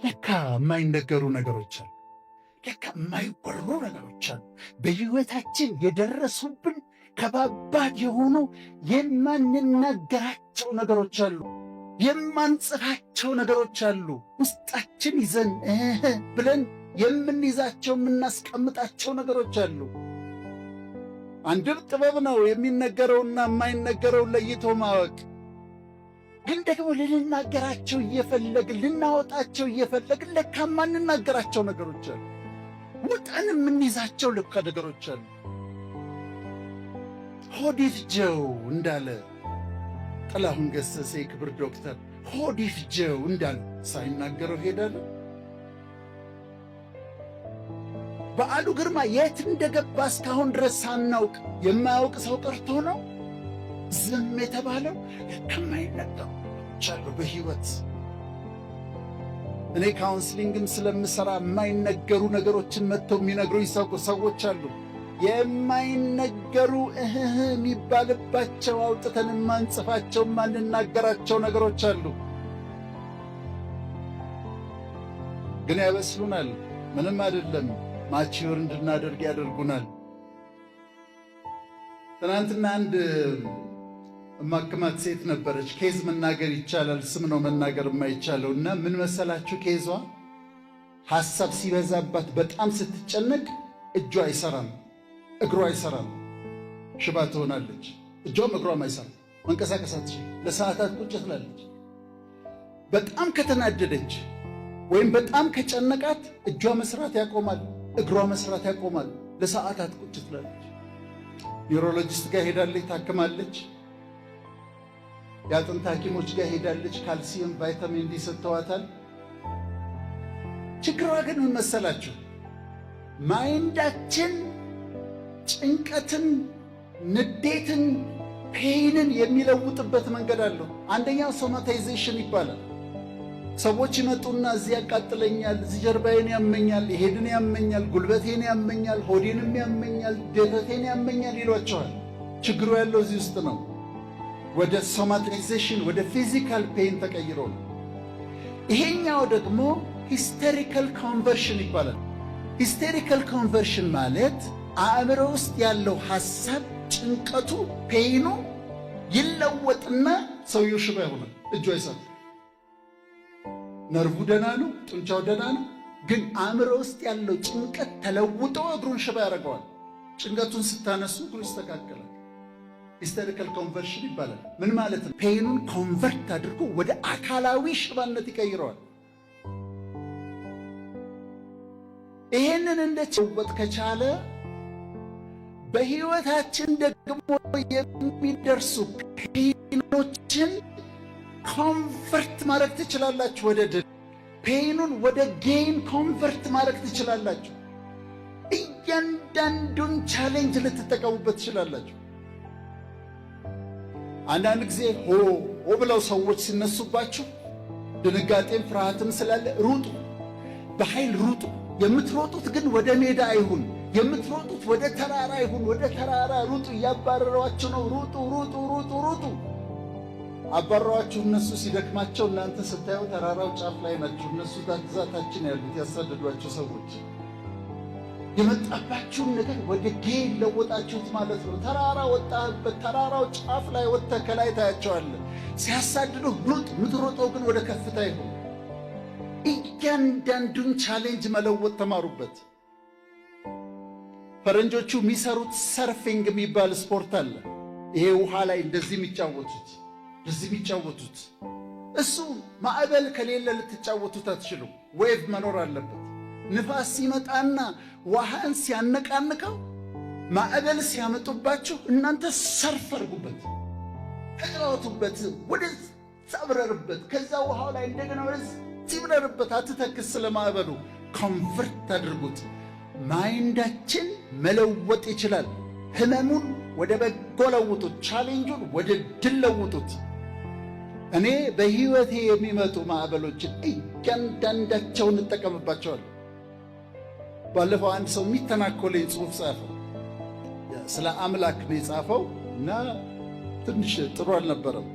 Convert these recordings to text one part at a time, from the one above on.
ለካ የማይነገሩ ነገሮች አሉ። ለካ የማይወሩ ነገሮች አሉ። በሕይወታችን የደረሱብን ከባባድ የሆኑ የማንናገራቸው ነገሮች አሉ። የማንጽፋቸው ነገሮች አሉ። ውስጣችን ይዘን ብለን የምንይዛቸው የምናስቀምጣቸው ነገሮች አሉ። አንድም ጥበብ ነው የሚነገረውና የማይነገረው ለይቶ ማወቅ። ግን ደግሞ ልንናገራቸው እየፈለግን ልናወጣቸው እየፈለግን ለካ የማንናገራቸው ነገሮች አሉ። ወጣን የምንይዛቸው ለካ ነገሮች አሉ። ሆድ ይፍጀው እንዳለ ጥላሁን ገሰሰ የክብር ዶክተር ሆድ ይፍጀው እንዳለ ሳይናገረው ሄዳለ። በዓሉ ግርማ የት እንደገባ እስካሁን ድረስ ሳናውቅ የማያውቅ ሰው ቀርቶ ነው ዝም የተባለው። ከማይነገሩ ቻሉ በሕይወት እኔ ካውንስሊንግም ስለምሰራ የማይነገሩ ነገሮችን መጥተው የሚነግሩኝ ሰዎች አሉ። የማይነገሩ የሚባልባቸው አውጥተን የማንጽፋቸው የማንናገራቸው ነገሮች አሉ። ግን ያበስሉናል። ምንም አይደለም። ማቺዮር እንድናደርግ ያደርጉናል። ትናንትና አንድ እማክማት ሴት ነበረች። ኬዝ መናገር ይቻላል፣ ስም ነው መናገር የማይቻለው። እና ምን መሰላችሁ ኬዟ? ሐሳብ ሲበዛባት በጣም ስትጨነቅ እጇ አይሰራም፣ እግሯ አይሰራም፣ ሽባ ትሆናለች። እጇም እግሯም አይሰራም፣ መንቀሳቀስ አትችልም። ለሰዓታት ቁጭ ትላለች። በጣም ከተናደደች ወይም በጣም ከጨነቃት እጇ መስራት ያቆማል፣ እግሯ መስራት ያቆማል። ለሰዓታት ቁጭ ትላለች። ኒውሮሎጂስት ጋር ሄዳለች፣ ታክማለች። የአጥንት ሐኪሞች ጋር ሄዳለች። ካልሲየም፣ ቫይታሚን ዲ ሰጥተዋታል። ችግሯ ግን ምን መሰላችሁ? ማይንዳችን ጭንቀትን፣ ንዴትን፣ ፔይንን የሚለውጥበት መንገድ አለው። አንደኛው ሶማታይዜሽን ይባላል። ሰዎች ይመጡና እዚህ ያቃጥለኛል፣ እዚህ ጀርባዬን ያመኛል፣ ይሄድን ያመኛል፣ ጉልበቴን ያመኛል፣ ሆዴንም ያመኛል፣ ደረቴን ያመኛል ይሏቸዋል። ችግሩ ያለው እዚህ ውስጥ ነው። ወደ ሶማታይዜሽን ወደ ፊዚካል ፔን ተቀይሮ ነው። ይሄኛው ደግሞ ሂስቴሪካል ኮንቨርሽን ይባላል። ሂስቴሪካል ኮንቨርሽን ማለት አእምሮ ውስጥ ያለው ሐሳብ፣ ጭንቀቱ፣ ፔኑ ይለወጥና ሰውየው ሽባ ይሆናል። እጁ አይሰራም። ነርቡ ደና ነው፣ ጡንቻው ደና ነው። ግን አእምሮ ውስጥ ያለው ጭንቀት ተለውጦ እግሩን ሽባ ያደርገዋል። ጭንቀቱን ስታነሱ እግሩ ይስተካከላል። ሂስቴሪካል ኮንቨርሽን ይባላል። ምን ማለት ነው? ፔኑን ኮንቨርት አድርጎ ወደ አካላዊ ሽባነት ይቀይረዋል። ይሄንን እንደጨወጥ ከቻለ በሕይወታችን ደግሞ የሚደርሱ ፔኖችን ኮንቨርት ማድረግ ትችላላችሁ ወደ ድል። ፔኑን ወደ ጌን ኮንቨርት ማድረግ ትችላላችሁ። እያንዳንዱን ቻሌንጅ ልትጠቀሙበት ትችላላችሁ። አንዳንድ ጊዜ ሆ ብለው ሰዎች ሲነሱባችሁ ድንጋጤም ፍርሃትም ስላለ ሩጡ፣ በኃይል ሩጡ። የምትሮጡት ግን ወደ ሜዳ አይሁን፣ የምትሮጡት ወደ ተራራ አይሁን። ወደ ተራራ ሩጡ። እያባረሯችሁ ነው። ሩጡ ሩጡ ሩጡ ሩጡ። አባረሯችሁ። እነሱ ሲደክማቸው እናንተ ስታዩ ተራራው ጫፍ ላይ ናችሁ። እነሱ ግዛታችን ያሉት ያሳደዷቸው ሰዎች የመጣባችሁን ነገር ወደ ጌን ለወጣችሁት ማለት ነው። ተራራ ወጣህበት፣ ተራራው ጫፍ ላይ ወጥተህ ከላይ ታያቸዋለህ። ሲያሳድዱ ሩጥ። የምትሮጠው ግን ወደ ከፍታ ይሁን። እያንዳንዱን ቻሌንጅ መለወጥ ተማሩበት። ፈረንጆቹ የሚሰሩት ሰርፊንግ የሚባል ስፖርት አለ። ይሄ ውሃ ላይ እንደዚህ የሚጫወቱት እሱ ማዕበል ከሌለ ልትጫወቱት አትችሉም። ዌቭ መኖር አለበት። ንፋስ ሲመጣና ውሃን ሲያነቃንቀው ማዕበል ሲያመጡባችሁ እናንተ ሰርፍ አድርጉበት፣ ተጫወቱበት፣ ወደዛ ብረርበት። ከዛ ውሃው ላይ እንደገና ወደዚህ ብረርበት። አትተክስ ስለ ማዕበሉ። ኮንቨርት አድርጉት። ማይንዳችን መለወጥ ይችላል። ህመሙን ወደ በጎ ለውጡት። ቻሌንጁን ወደ ድል ለውጡት። እኔ በሕይወቴ የሚመጡ ማዕበሎችን እያንዳንዳቸውን እንጠቀምባቸዋለሁ። ባለፈው አንድ ሰው የሚተናኮለኝ ጽሑፍ ጻፈው። ስለ አምላክ ነው የጻፈው እና ትንሽ ጥሩ አልነበረም።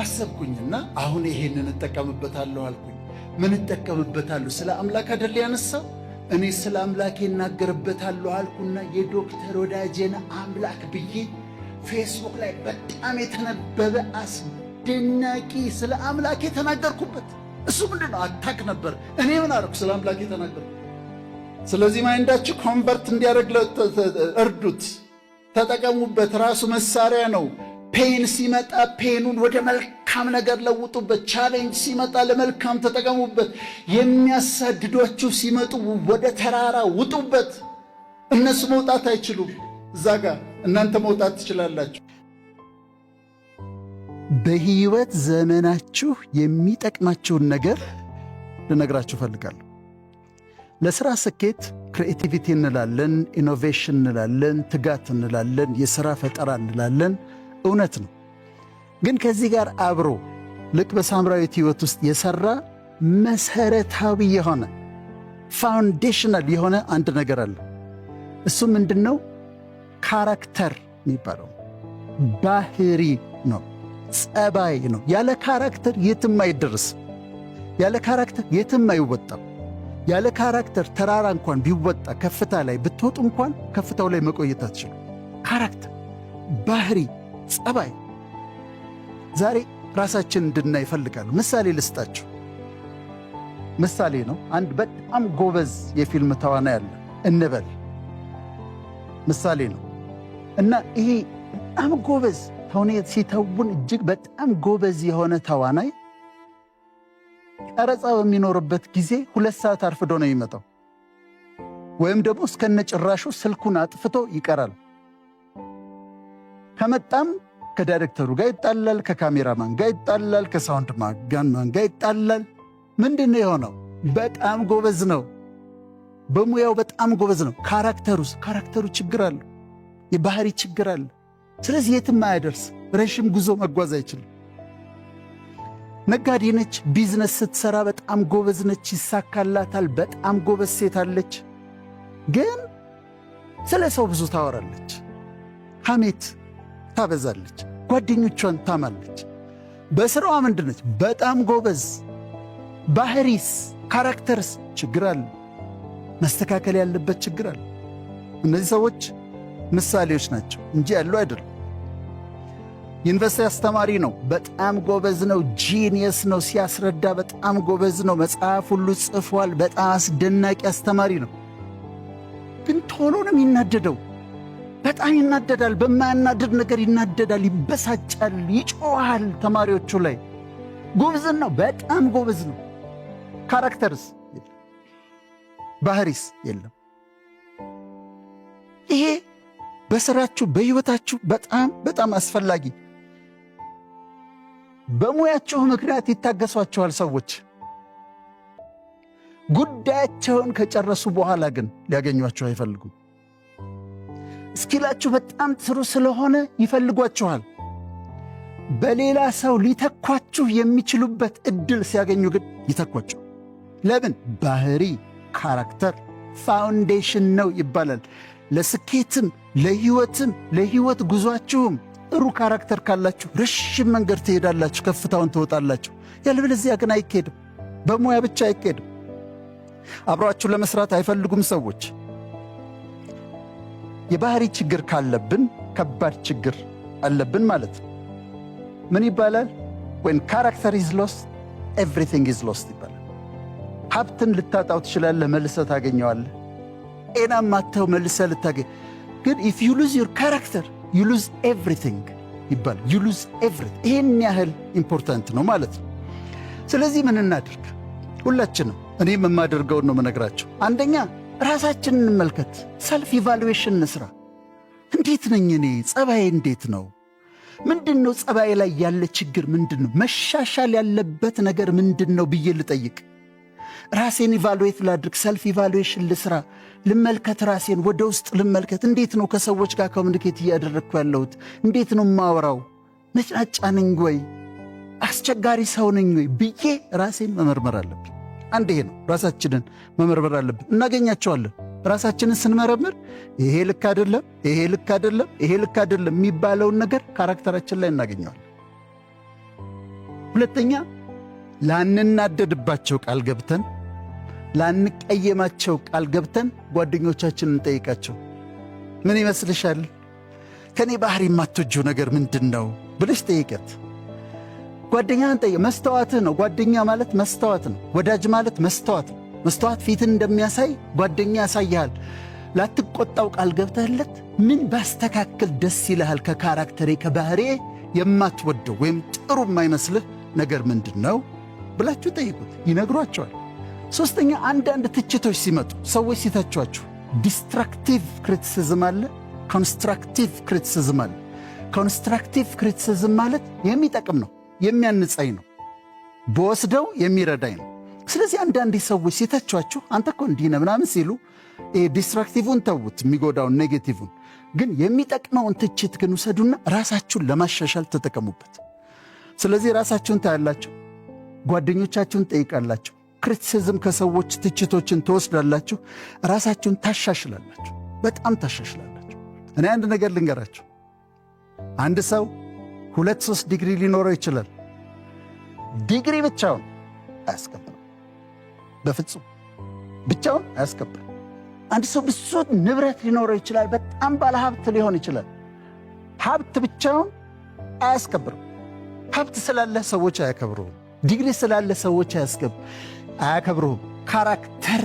አሰብኩኝና አሁን ይሄንን እጠቀምበታለሁ አልኩኝ። ምን እጠቀምበታለሁ? ስለ አምላክ አይደል ያነሳው? እኔ ስለ አምላክ እናገርበታለሁ አልኩና የዶክተር ወዳጄን አምላክ ብዬ ፌስቡክ ላይ በጣም የተነበበ አስደናቂ ስለ አምላክ የተናገርኩበት። እሱ ምንድነው? አታክ ነበር። እኔ ምን አደረኩ? ስለ አምላክ የተናገርኩ። ስለዚህ ማይንዳችሁ ኮንቨርት እንዲያደርግ እርዱት፣ ተጠቀሙበት። ራሱ መሳሪያ ነው። ፔን ሲመጣ ፔኑን ወደ መልካም ነገር ለውጡበት። ቻሌንጅ ሲመጣ ለመልካም ተጠቀሙበት። የሚያሳድዷችሁ ሲመጡ ወደ ተራራ ውጡበት። እነሱ መውጣት አይችሉም። እዛ ጋር እናንተ መውጣት ትችላላችሁ። በህይወት ዘመናችሁ የሚጠቅማችሁን ነገር ልነግራችሁ ፈልጋለሁ። ለሥራ ስኬት ክሪኤቲቪቲ እንላለን፣ ኢኖቬሽን እንላለን፣ ትጋት እንላለን፣ የሥራ ፈጠራ እንላለን። እውነት ነው። ግን ከዚህ ጋር አብሮ ልክ በሳምራዊት ሕይወት ውስጥ የሠራ መሠረታዊ የሆነ ፋውንዴሽናል የሆነ አንድ ነገር አለ። እሱ ምንድን ነው? ካራክተር የሚባለው ባህሪ ነው፣ ጸባይ ነው። ያለ ካራክተር የትም አይደርስም። ያለ ካራክተር የትም አይወጣም። ያለ ካራክተር ተራራ እንኳን ቢወጣ ከፍታ ላይ ብትወጡ እንኳን ከፍታው ላይ መቆየት አትችሉ። ካራክተር፣ ባህሪ፣ ጸባይ። ዛሬ ራሳችን እንድናይ ይፈልጋሉ። ምሳሌ ልስጣችሁ። ምሳሌ ነው። አንድ በጣም ጎበዝ የፊልም ተዋናይ አለ እንበል። ምሳሌ ነው እና ይሄ በጣም ጎበዝ ተውኔት ሲተውን እጅግ በጣም ጎበዝ የሆነ ተዋናይ ቀረጻ በሚኖርበት ጊዜ 2 ሰዓት አርፍዶ ነው የሚመጣው። ወይም ደግሞ እስከነጭራሹ ስልኩን አጥፍቶ ይቀራል። ከመጣም ከዳይሬክተሩ ጋር ይጣላል፣ ከካሜራማን ጋር ይጣላል፣ ከሳውንድ ማን ጋር ይጣላል። ምንድን ነው የሆነው? በጣም ጎበዝ ነው፣ በሙያው በጣም ጎበዝ ነው። ካራክተሩ ችግር አለ፣ የባህሪ ችግር አለ። ስለዚህ የትም አያደርስ፣ ረዥም ጉዞ መጓዝ አይችልም። ነጋዴ ነች፣ ቢዝነስ ስትሰራ በጣም ጎበዝ ነች፣ ይሳካላታል። በጣም ጎበዝ ሴት አለች፣ ግን ስለ ሰው ብዙ ታወራለች፣ ሐሜት ታበዛለች፣ ጓደኞቿን ታማለች። በሥራዋ ምንድነች? በጣም ጎበዝ። ባህሪስ፣ ካራክተርስ ችግር አለ፣ መስተካከል ያለበት ችግር አለ። እነዚህ ሰዎች ምሳሌዎች ናቸው እንጂ ያሉ አይደለም። ዩኒቨርሲቲ አስተማሪ ነው፣ በጣም ጎበዝ ነው፣ ጂኒየስ ነው፣ ሲያስረዳ በጣም ጎበዝ ነው፣ መጽሐፍ ሁሉ ጽፏል፣ በጣም አስደናቂ አስተማሪ ነው። ግን ቶሎ ነው የሚናደደው፣ በጣም ይናደዳል፣ በማያናድድ ነገር ይናደዳል፣ ይበሳጫል፣ ይጮሃል ተማሪዎቹ ላይ። ጎበዝን ነው፣ በጣም ጎበዝ ነው። ካራክተርስ የለም፣ ባህሪስ የለም። ይሄ በሥራችሁ በሕይወታችሁ በጣም በጣም አስፈላጊ። በሙያቸው ምክንያት ይታገሷቸዋል ሰዎች። ጉዳያቸውን ከጨረሱ በኋላ ግን ሊያገኟቸው አይፈልጉም። እስኪላችሁ በጣም ጥሩ ስለሆነ ይፈልጓችኋል። በሌላ ሰው ሊተኳችሁ የሚችሉበት ዕድል ሲያገኙ ግን ይተኳቸው። ለምን? ባህሪ፣ ካራክተር ፋውንዴሽን ነው ይባላል። ለስኬትም ለሕይወትም ለሕይወት ጉዟችሁም ጥሩ ካራክተር ካላችሁ ረዥም መንገድ ትሄዳላችሁ፣ ከፍታውን ትወጣላችሁ። ያለበለዚያ ግን አይኬድም። በሙያ ብቻ አይኬድም። አብሯችሁ ለመስራት አይፈልጉም ሰዎች። የባህሪ ችግር ካለብን ከባድ ችግር አለብን ማለት ነው። ምን ይባላል? when character is lost everything is lost ይባላል። ሀብትን ልታጣው ትችላለህ፣ መልሰህ ታገኘዋለህ። ጤናም አጥተው መልሰህ ልታገኝ። ግን if you lose your character you lose everything ይባላል። you lose everything። ይህን ያህል ኢምፖርታንት ነው ማለት ነው። ስለዚህ ምን እናድርግ? ሁላችንም እኔም የማደርገውን ነው መነግራቸው። አንደኛ ራሳችንን እንመልከት፣ ሰልፍ ኢቫሉዌሽን እንስራ። እንዴት ነኝ እኔ? ጸባዬ እንዴት ነው? ምንድን ነው ጸባዬ ላይ ያለ ችግር? ምንድን ነው መሻሻል ያለበት ነገር ምንድን ነው ብዬ ልጠይቅ። ራሴን ኢቫሉዌት ላድርግ፣ ሰልፍ ኢቫሉዌሽን ልስራ፣ ልመልከት፣ ራሴን ወደ ውስጥ ልመልከት። እንዴት ነው ከሰዎች ጋር ኮሚኒኬት እያደረግኩ ያለሁት? እንዴት ነው ማወራው? ነጭናጫ ነኝ ወይ? አስቸጋሪ ሰው ነኝ ወይ ብዬ ራሴን መመርመር አለብን። አንድ ይሄ ነው፣ ራሳችንን መመርመር አለብን። እናገኛቸዋለን። ራሳችንን ስንመረምር ይሄ ልክ አይደለም፣ ይሄ ልክ አይደለም፣ ይሄ ልክ አይደለም የሚባለውን ነገር ካራክተራችን ላይ እናገኘዋለን። ሁለተኛ ላንናደድባቸው ቃል ገብተን ላንቀየማቸው ቃል ገብተን ጓደኞቻችንን እንጠይቃቸው። ምን ይመስልሻል? ከኔ ባህሪ የማትወጂው ነገር ምንድነው ብለሽ ጠይቀት። ጓደኛህን ጠይቅ። መስተዋትህ ነው። ጓደኛ ማለት መስተዋት ነው። ወዳጅ ማለት መስተዋት ነው። መስተዋት ፊትን እንደሚያሳይ ጓደኛ ያሳይሃል። ላትቆጣው ቃል ገብተህለት ምን ባስተካከል ደስ ይልሃል? ከካራክተሬ ከባህሬ የማትወደው ወይም ጥሩ የማይመስልህ ነገር ምንድነው ብላችሁ ጠይቁት። ይነግሯቸዋል። ሦስተኛ፣ አንዳንድ ትችቶች ሲመጡ ሰዎች ሲተቿችሁ ዲስትራክቲቭ ክሪቲሲዝም አለ፣ ኮንስትራክቲቭ ክሪቲሲዝም አለ። ኮንስትራክቲቭ ክሪቲሲዝም ማለት የሚጠቅም ነው፣ የሚያንጸኝ ነው፣ በወስደው የሚረዳኝ ነው። ስለዚህ አንዳንድ ሰዎች ሲተቿችሁ አንተ እኮ እንዲህ ነህ ምናምን ሲሉ ዲስትራክቲቭን ተዉት፣ የሚጎዳውን ኔጌቲቭን። ግን የሚጠቅመውን ትችት ግን ውሰዱና ራሳችሁን ለማሻሻል ተጠቀሙበት። ስለዚህ ራሳችሁን ታያላችሁ፣ ጓደኞቻችሁን ጠይቃላችሁ፣ ክሪቲሲዝም ከሰዎች ትችቶችን ትወስዳላችሁ፣ ራሳችሁን ታሻሽላላችሁ፣ በጣም ታሻሽላላችሁ። እኔ አንድ ነገር ልንገራችሁ። አንድ ሰው 2-3 ዲግሪ ሊኖረው ይችላል። ዲግሪ ብቻውን አያስከብርም፣ በፍጹም ብቻውን አያስከብርም። አንድ ሰው ብዙ ንብረት ሊኖረው ይችላል፣ በጣም ባለ ሀብት ሊሆን ይችላል። ሀብት ብቻውን አያስከብርም። ሀብት ስላለ ሰዎች አያከብሩም። ዲግሪ ስላለ ሰዎች አያከብሩም። ካራክተር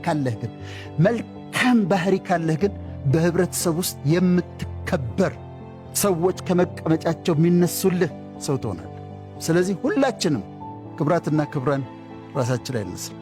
ካለህ ግን መልካም ባህሪ ካለህ ግን በህብረተሰብ ውስጥ የምትከበር፣ ሰዎች ከመቀመጫቸው የሚነሱልህ ሰው ትሆናለህ። ስለዚህ ሁላችንም ክብራትና ክብራን ራሳችን ላይ እንስራ።